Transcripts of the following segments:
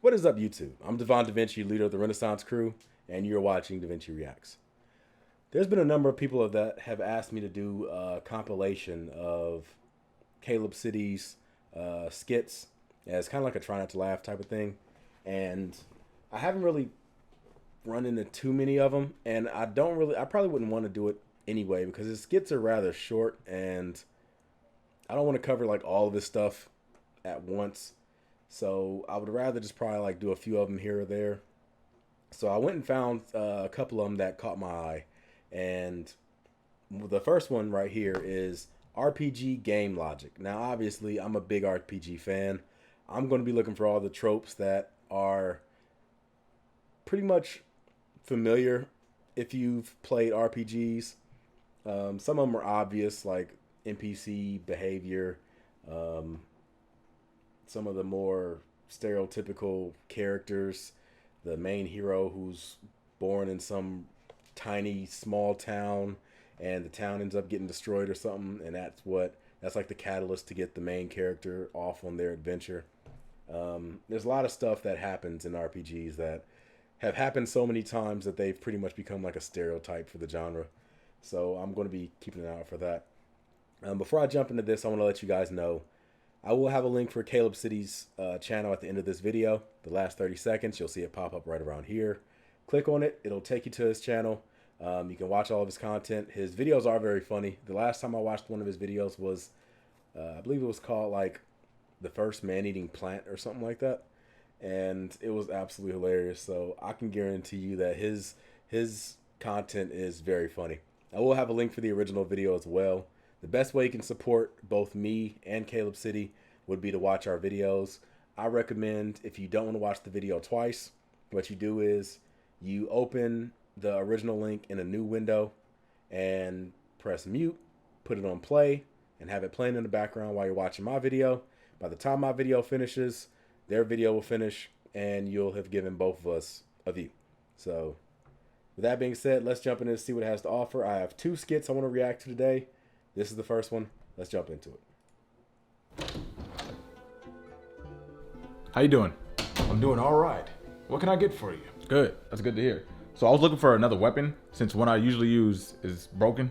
What is up, YouTube? I'm Devon DaVinci, leader of the Renaissance crew, and you're watching DaVinci Reacts. There's been a number of people that have asked me to do a compilation of CalebCity's skits as kind of like a try not to laugh type of thing. And I haven't really run into too many of them, and I probably wouldn't want to do it anyway because his skits are rather short, and I don't want to cover like all of his stuff at once. So I would rather just probably like do a few of them here or there. So I went and found a couple of them that caught my eye. And the first one right here is RPG game logic. Now, obviously, I'm a big RPG fan. I'm going to be looking for all the tropes that are pretty much familiar if you've played RPGs. Some of them are obvious, like NPC behavior. Some of the more stereotypical characters, the main hero who's born in some tiny small town and the town ends up getting destroyed or something, and that's like the catalyst to get the main character off on their adventure. There's a lot of stuff that happens in RPGs that have happened so many times that they've pretty much become like a stereotype for the genre. So I'm going to be keeping an eye out for that. Before I jump into this, I want to let you guys know I will have a link for CalebCity's channel at the end of this video. The last 30 seconds, you'll see it pop up right around here. Click on it. It'll take you to his channel. You can watch all of his content. His videos are very funny. The last time I watched one of his videos was, I believe it was called like The First Man-Eating Plant or something like that. And it was absolutely hilarious. So I can guarantee you that his content is very funny. I will have a link for the original video as well. The best way you can support both me and CalebCity would be to watch our videos. I recommend, if you don't want to watch the video twice, what you do is you open the original link in a new window and press mute, put it on play, and have it playing in the background while you're watching my video. By the time my video finishes, their video will finish, and you'll have given both of us a view. So with that being said, let's jump in and see what it has to offer. I have two skits I want to react to today. This is the first one. Let's jump into it. How you doing? I'm doing all right. What can I get for you? Good. That's good to hear. So I was looking for another weapon since one I usually use is broken.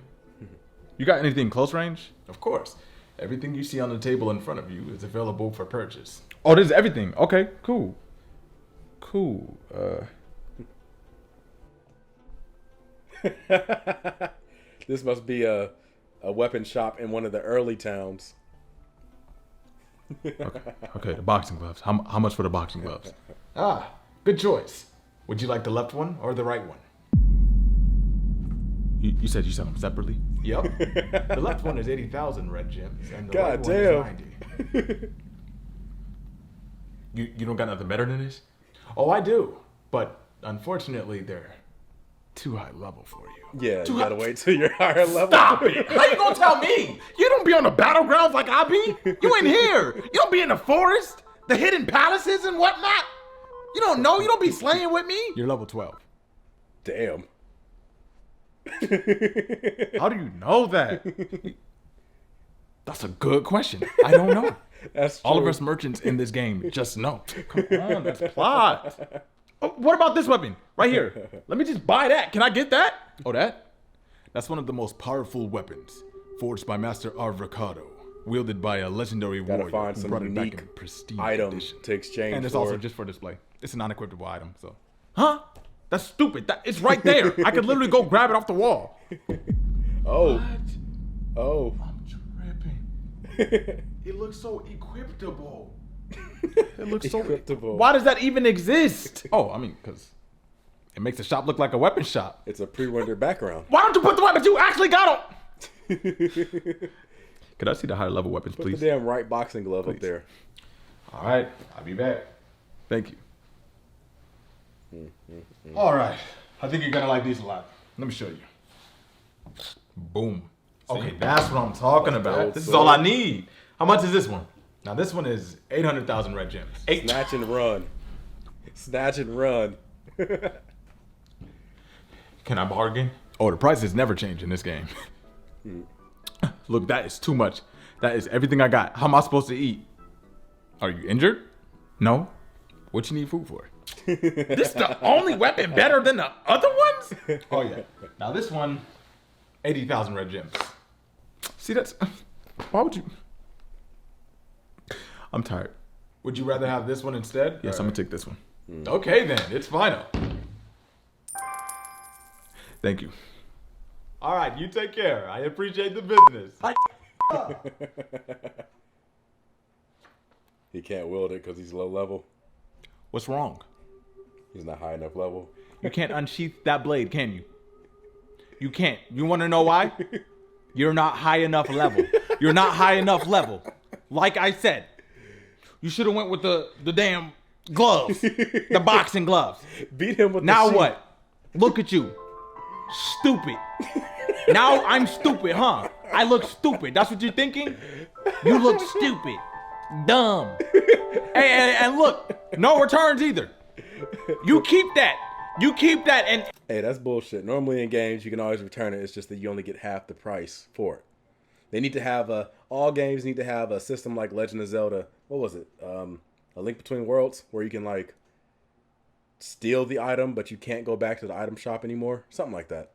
You got anything close range? Of course. Everything you see on the table in front of you is available for purchase. Oh, this is everything. Okay, cool. Cool. This must be a weapon shop in one of the early towns. Okay, the boxing gloves. How much for the boxing gloves? Ah, good choice. Would you like the left one or the right one? You said you sell them separately? Yep. The left one is 80,000 red gems, and the God right one damn. is 90. You don't got nothing better than this? Oh, I do. But unfortunately, they're too high level for you. Yeah, you gotta wait till you're higher level. Stop it! How you gonna tell me? You don't be on the battlegrounds like I be. You in here. You don't be in the forest, the hidden palaces and whatnot. You don't know. You don't be slaying with me. You're level 12. Damn. How do you know that? That's a good question. I don't know. That's true. All of us merchants in this game just know. Come on, that's plot. Oh, what about this weapon right here? Let me just buy that. Can I get that? Oh, that? That's one of the most powerful weapons, forged by Master Arvocado, wielded by a legendary Gotta warrior find who some brought it back unique in pristine item condition. to exchange And it's for also it. just for display. It's an unequipable item, so. Huh? That's stupid. It's right there. I could literally go grab it off the wall. Oh. What? Oh. I'm tripping. It looks so equipable. It looks so. Equipable. Why does that even exist? Oh, I mean, because it makes the shop look like a weapon shop. It's a pre-rendered background. Why don't you put the weapons you actually got on? Could I see the higher level weapons, Put please? the damn right boxing glove up there. All right, I'll be back. Thank you. All right, I think you're gonna like these a lot. Let me show you. Boom. Okay, that's what I'm talking about. This is all I need. How much is this one? Now this one is 800,000 red gems. Snatch and run. Snatch and run. Can I bargain? Oh, the prices never change in this game. Look, that is too much. That is everything I got. How am I supposed to eat? Are you injured? No? What you need food for? This is the only weapon better than the other ones? Oh yeah. Now this one, 80,000 red gems. See, that's, why would you? I'm tired. Would you rather have this one instead? Yes, I'm gonna take this one. Okay then, it's final. Thank you. All right, you take care. I appreciate the business. He can't wield it because he's low level. What's wrong? He's not high enough level. You can't unsheath that blade, can you? You can't. You want to know why? You're not high enough level. You're not high enough level. Like I said, you should have went with the damn gloves, the boxing gloves. Beat him with Now the sheath. what? Look at you. Stupid. Now I'm stupid, huh? I look stupid. That's what you're thinking? You look stupid. Dumb. Hey, and look, no returns either. You keep that. You keep that and Hey, that's bullshit. Normally in games, you can always return it. It's just that you only get half the price for it. They need to have all games need to have a system like Legend of Zelda. What was it? A Link Between Worlds, where you can like steal the item, but you can't go back to the item shop anymore. Something like that.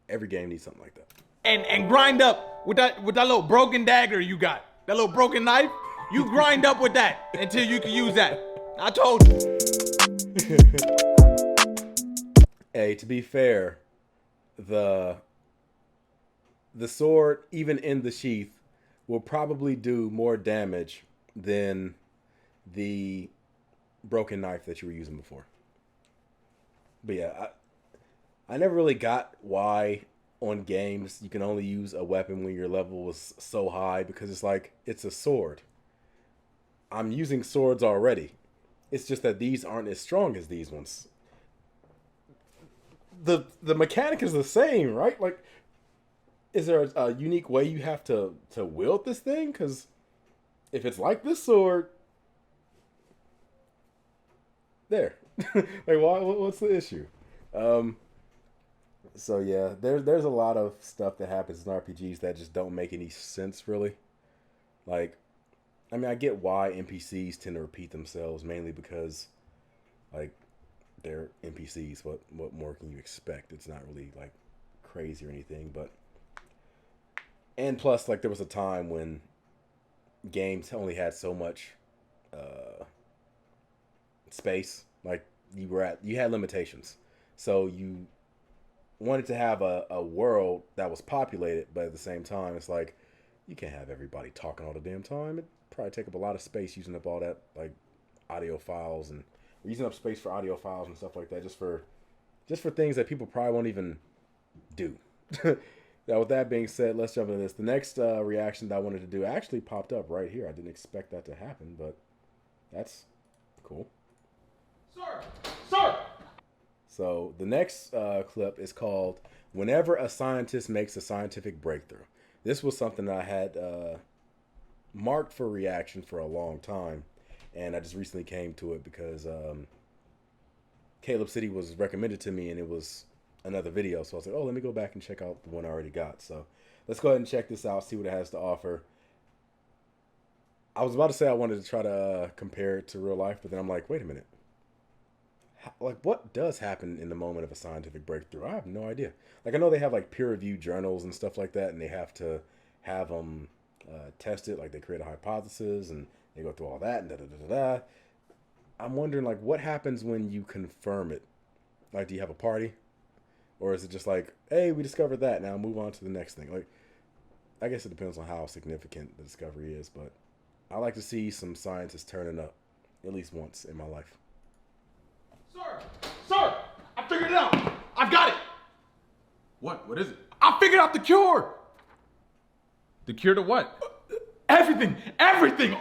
Every game needs something like that. and grind up with that little broken dagger you got. That little broken knife. You grind up with that until you can use that. I told you. Hey, to be fair, the sword, even in the sheath, will probably do more damage than the broken knife that you were using before. But yeah, I never really got why on games you can only use a weapon when your level was so high, because it's like, it's a sword. I'm using swords already. It's just that these aren't as strong as these ones. The mechanic is the same, right? Like, is there a unique way you have to wield this thing? Because if it's like this sword, there. Like, why? What's the issue? So yeah, there's a lot of stuff that happens in RPGs that just don't make any sense, really. Like, I mean, I get why NPCs tend to repeat themselves, mainly because, like, they're NPCs. What more can you expect? It's not really, like, crazy or anything, but... And plus, like, there was a time when games only had so much space. Like, you had limitations. So you wanted to have a world that was populated, but at the same time, it's like, you can't have everybody talking all the damn time. It probably take up a lot of space using up all that, like, audio files, and using up space for audio files and stuff like that, just for things that people probably won't even do. Now, with that being said, let's jump into this. The next reaction that I wanted to do actually popped up right here. I didn't expect that to happen, but that's cool. Sir! So the next clip is called "Whenever a Scientist Makes a Scientific Breakthrough." This was something that I had marked for reaction for a long time, and I just recently came to it because CalebCity was recommended to me, and it was another video. So I was like, oh, let me go back and check out the one I already got. So let's go ahead and check this out, see what it has to offer. I was about to say I wanted to try to compare it to real life, but then I'm like, wait a minute. Like, what does happen in the moment of a scientific breakthrough? I have no idea. Like, I know they have, like, peer-reviewed journals and stuff like that, and they have to have them test it. Like, they create a hypothesis, and they go through all that, and da-da-da-da-da. I'm wondering, like, what happens when you confirm it? Like, do you have a party? Or is it just like, hey, we discovered that, now move on to the next thing? Like, I guess it depends on how significant the discovery is, but I like to see some scientists turning up at least once in my life. Sir! I figured it out! I've got it! What is it? I figured out the cure! The cure to what? Everything!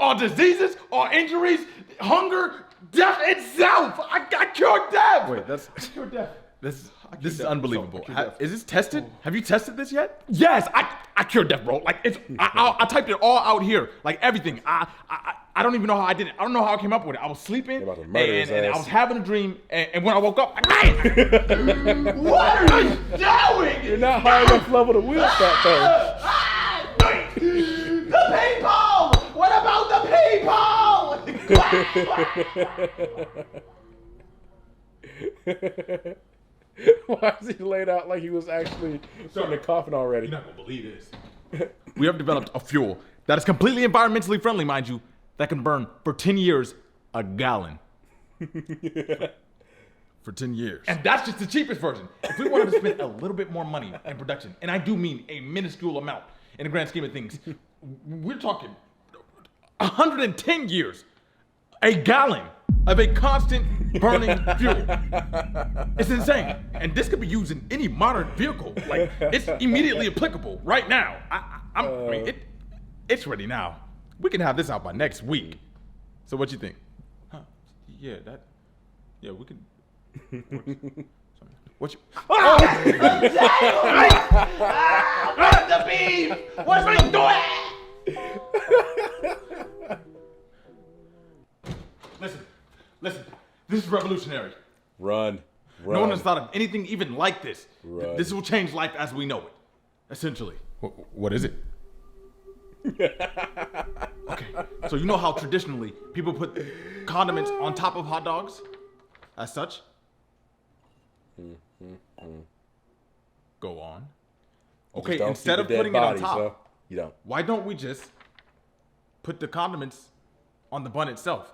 All diseases, all injuries, hunger, death itself! I cured death! Wait, that's... I cured death. This is unbelievable. Is this tested? Have you tested this yet? Yes, I cured death, bro. Like, it's I typed it all out here. Like, everything. I don't even know how I did it. I don't know how I came up with it. I was sleeping, and I was having a dream, and when I woke up, what are you doing? You're not high enough level to wield that thing. The people! What about the people? Why is he laid out like he was actually in the coffin already? You're not gonna believe this. We have developed a fuel that is completely environmentally friendly, mind you, that can burn for 10 years a gallon. For 10 years. And that's just the cheapest version. If we wanted to spend a little bit more money in production, and I do mean a minuscule amount in the grand scheme of things, we're talking 110 years, a gallon of a constant burning fuel. It's insane. And this could be used in any modern vehicle. Like, it's immediately applicable right now. I mean, it's ready now. We can have this out by next week. So what you think? Huh? Yeah, we can. What you? The beef! What's my doing? Listen. This is revolutionary. Run. No one has thought of anything even like this. Run. This will change life as we know it. Essentially. What is it? Okay. So you know how traditionally people put condiments on top of hot dogs? As such? Go on. Okay, instead of putting it on top, you don't. why don't we just put the condiments on the bun itself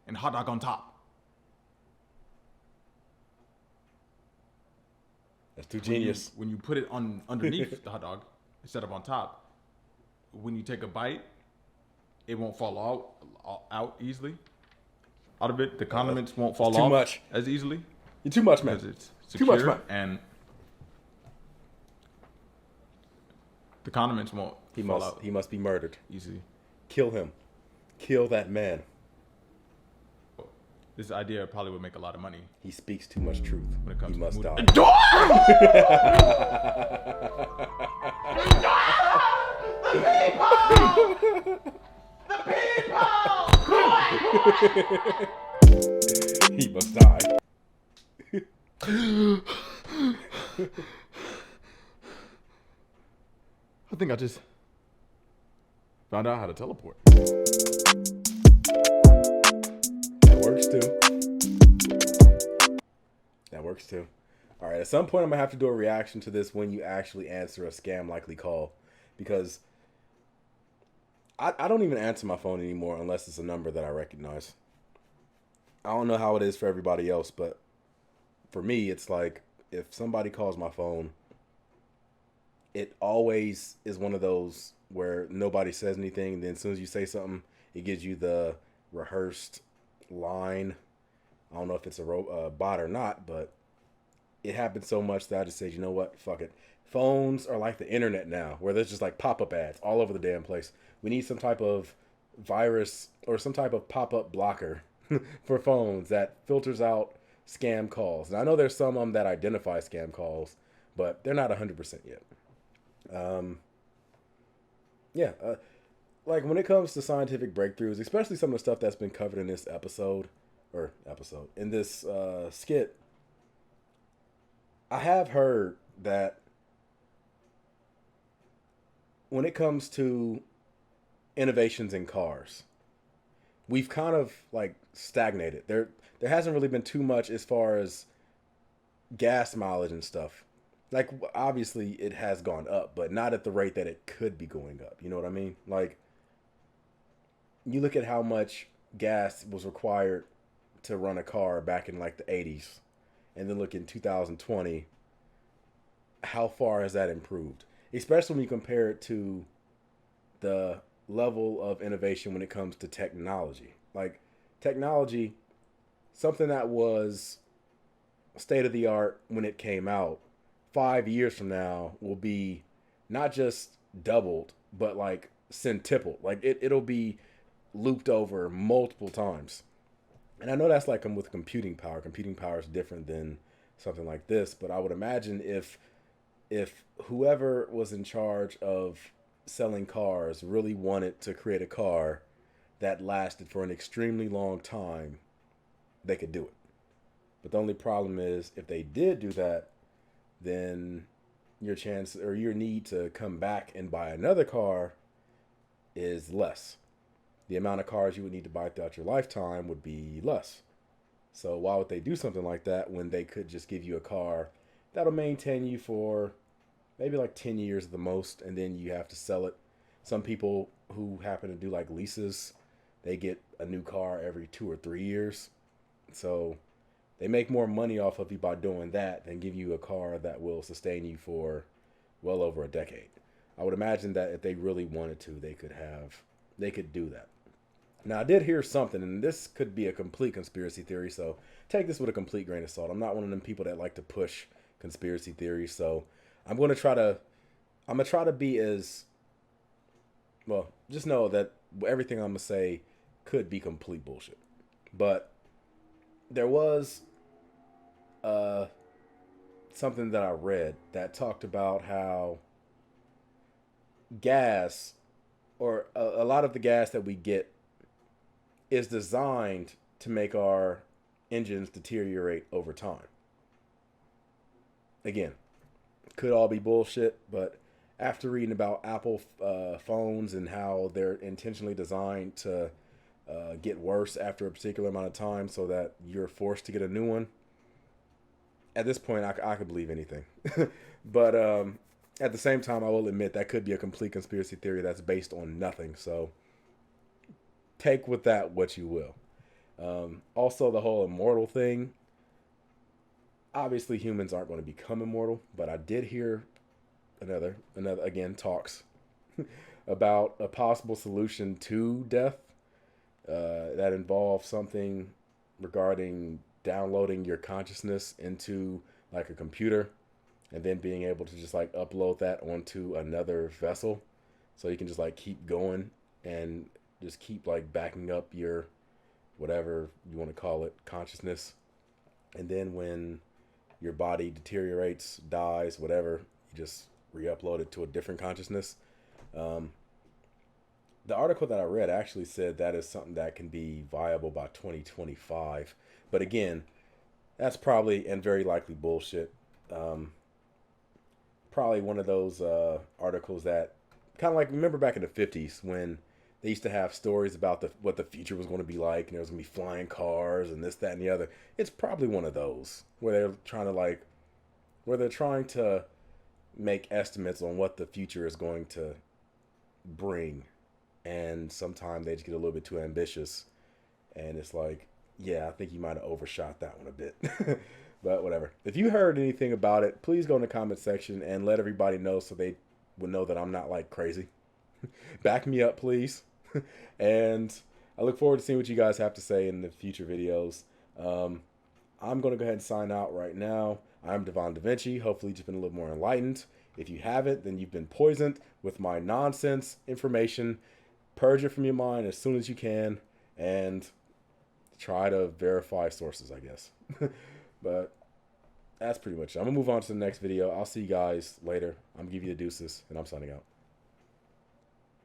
and hot dog on top? That's too genius. When you put it on underneath the hot dog instead of on top, when you take a bite, it won't fall out easily. Out of it, the condiments won't fall off much. as easily. You're too much, man. Because it's Too secure much, man. and the condiments won't fall out He must be murdered. easily. Kill him. Kill that man. This idea probably would make a lot of money. He speaks too much truth. When it comes he to must mood- die. He must die. I think I just found out how to teleport. That works too. All right, at some point I'm gonna have to do a reaction to this when you actually answer a scam likely call, because I don't even answer my phone anymore unless it's a number that I recognize. I don't know how it is for everybody else, but for me, it's like if somebody calls my phone, it always is one of those where nobody says anything. Then as soon as you say something, it gives you the rehearsed line. I don't know if it's a bot or not, but it happens so much that I just say, you know what, fuck it. Phones are like the internet now, where there's just like pop-up ads all over the damn place. We need some type of virus or some type of pop-up blocker for phones that filters out scam calls. And I know there's some that identify scam calls, but they're not 100% yet. Like when it comes to scientific breakthroughs, especially some of the stuff that's been covered in this in this skit, I have heard that when it comes to innovations in cars, we've kind of like stagnated. There hasn't really been too much as far as gas mileage and stuff. Like, obviously it has gone up, but not at the rate that it could be going up. You know what I mean? Like, you look at how much gas was required to run a car back in like the 80s, and then look in 2020, how far has that improved? Especially when you compare it to the level of innovation when it comes to technology. Like, technology, something that was state of the art when it came out, 5 years from now will be not just doubled, but like centupled. Like it'll be looped over multiple times. And I know that's like with computing power. Computing power is different than something like this, but I would imagine if whoever was in charge of selling cars really wanted to create a car that lasted for an extremely long time, they could do it. But the only problem is if they did do that, then your chance or your need to come back and buy another car is less. the amount of cars you would need to buy throughout your lifetime would be less. So why would they do something like that when they could just give you a car that'll maintain you for maybe like 10 years at the most, and then you have to sell it. Some people who happen to do like leases, they get a new car every 2 or 3 years. So they make more money off of you by doing that than give you a car that will sustain you for well over a decade. I would imagine that if they really wanted to, they could do that. Now, I did hear something, and this could be a complete conspiracy theory, so take this with a complete grain of salt. I'm not one of them people that like to push conspiracy theories, so I'm gonna try to be as well. Just know that everything I'm gonna say could be complete bullshit. But there was something that I read that talked about how gas, or a lot of the gas that we get, is designed to make our engines deteriorate over time. Again, could all be bullshit, but after reading about Apple phones and how they're intentionally designed to get worse after a particular amount of time so that you're forced to get a new one, at this point, I could believe anything. But at the same time, I will admit that could be a complete conspiracy theory that's based on nothing. So take with that what you will. Also, the whole immortal thing. Obviously, humans aren't going to become immortal, but I did hear another again talks about a possible solution to death that involves something regarding downloading your consciousness into like a computer and then being able to just like upload that onto another vessel, so you can just like keep going and just keep like backing up your whatever you want to call it consciousness, and then when your body deteriorates, dies, whatever, you just re-upload it to a different consciousness. The article that I read actually said that is something that can be viable by 2025. But again, that's probably and very likely bullshit. Probably one of those articles that kind of like, remember back in the 50s when they used to have stories about what the future was going to be like, and there was going to be flying cars and this, that, and the other. It's probably one of those where they're trying to make estimates on what the future is going to bring, and sometimes they just get a little bit too ambitious, and it's like, yeah, I think you might have overshot that one a bit. But whatever. If you heard anything about it, please go in the comment section and let everybody know so they would know that I'm not like crazy. Back me up, please. And I look forward to seeing what you guys have to say in the future videos. I'm going to go ahead and sign out right now. I'm Devon DaVinci. Hopefully you've been a little more enlightened. If you haven't, then you've been poisoned with my nonsense information. Purge it from your mind as soon as you can, and try to verify sources, I guess. But that's pretty much it. I'm going to move on to the next video. I'll see you guys later. I'm going to give you the deuces, and I'm signing out.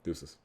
Deuces.